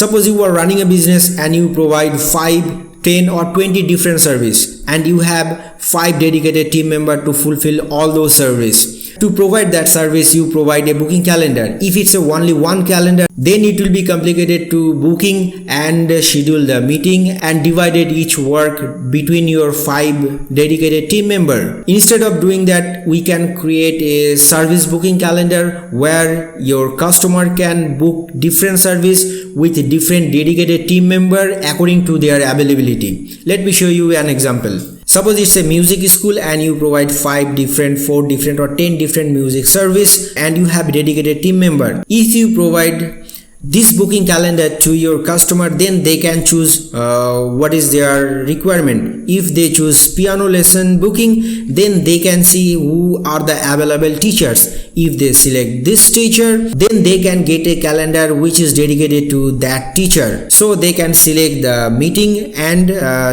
Suppose you are running a business and you provide 5, 10 or 20 different service, and you have 5 dedicated team members to fulfill all those service. To provide that service, you provide a booking calendar. If it's only one calendar, then it will be complicated to booking and schedule the meeting and divided each work between your 5 dedicated team member. Instead of doing that, we can create a service booking calendar where your customer can book different service with different dedicated team member according to their availability. Let me show you an example. Suppose it's a music school and you provide 5 different, 4 different or 10 different music service and you have a dedicated team member. If you provide this booking calendar to your customer, then they can choose what is their requirement. If they choose piano lesson booking, then they can see who are the available teachers. If they select this teacher, then they can get a calendar which is dedicated to that teacher. So they can select the meeting and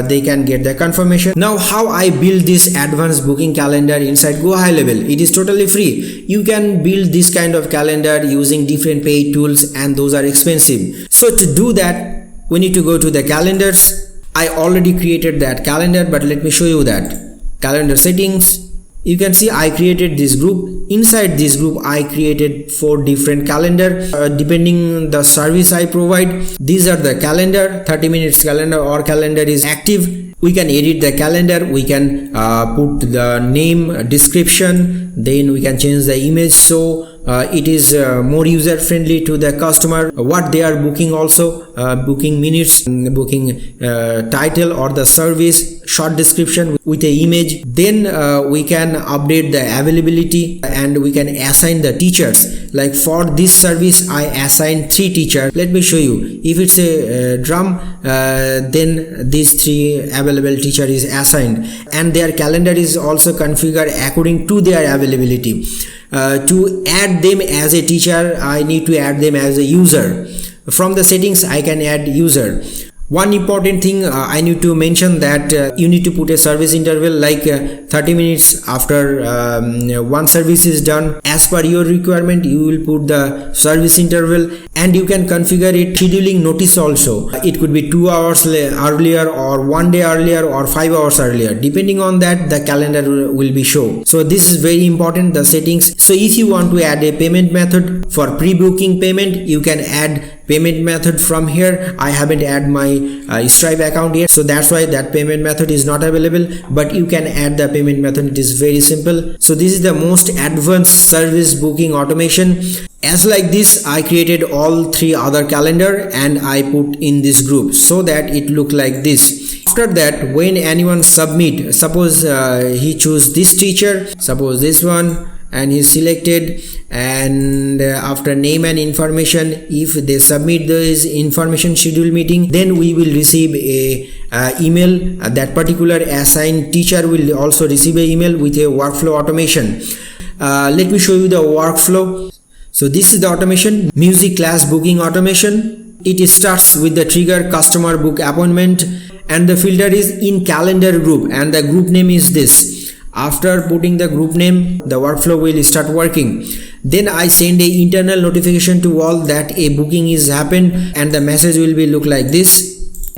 they can get the confirmation. Now how I build this advanced booking calendar inside GoHighLevel? It is totally free. You can build this kind of calendar using different paid tools, and those are expensive. So to do that, we need to go to the calendars. I already created that calendar, but let me show you that. Calendar settings. You can see I created this group. Inside this group, I created 4 different calendar depending the service I provide. These are the calendar. 30 minutes calendar or calendar is active. We can edit the calendar. We can put the name, description, then we can change the image so it is more user friendly to the customer, what they are booking, also booking minutes, booking title or the service, short description with a image. Then we can update the availability and we can assign the teachers. Like for this service I assign 3 teachers. Let me show you. If it's a drum, then these 3 available teacher is assigned and their calendar is also configured according to their availability. To add them as a teacher, I need to add them as a user. From the settings I can add user. One important thing I need to mention that you need to put a service interval like 30 minutes after one service is done. As per your requirement, you will put the service interval and you can configure it scheduling notice also. It could be 2 hours earlier or 1 day earlier or 5 hours earlier. Depending on that, the calendar will be shown. So this is very important, the settings. So if you want to add a payment method for pre-booking payment, you can add payment method from here. I haven't add my Stripe account yet, so that's why that payment method is not available, but you can add the payment method. It is very simple. So this is the most advanced service booking automation. As like this, I created all 3 other calendar and I put in this group so that it look like this. After that, when anyone submit, suppose he choose this teacher, suppose this one, and he selected, and after name and information, if they submit this information schedule meeting, then we will receive a email. That particular assigned teacher will also receive a email with a workflow automation. Let me show you the workflow. So this is the automation, music class booking automation. It starts with the trigger customer book appointment and the filter is in calendar group and the group name is this. After putting the group name, the workflow will start working. Then I send a internal notification to all that a booking is happened and the message will be look like this.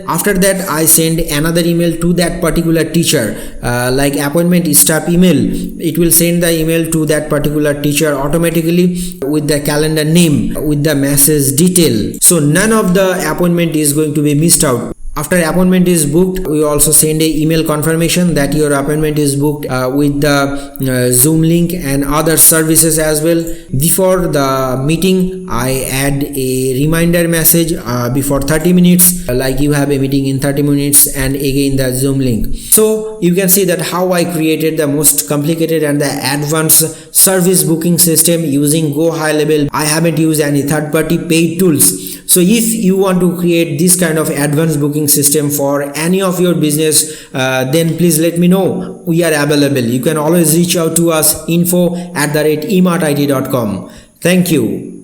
After that, I send another email to that particular teacher, like appointment start email. It will send the email to that particular teacher automatically with the calendar name, with the message detail. So none of the appointment is going to be missed out. After appointment is booked, we also send a email confirmation that your appointment is booked with the Zoom link and other services as well. Before the meeting, I add a reminder message before 30 minutes, like you have a meeting in 30 minutes and again the Zoom link. So you can see that how I created the most complicated and the advanced service booking system using GoHighLevel. I haven't used any third-party paid tools. So if you want to create this kind of advanced booking system for any of your business, then please let me know. We are available. You can always reach out to us, info@eMartIT.com. Thank you.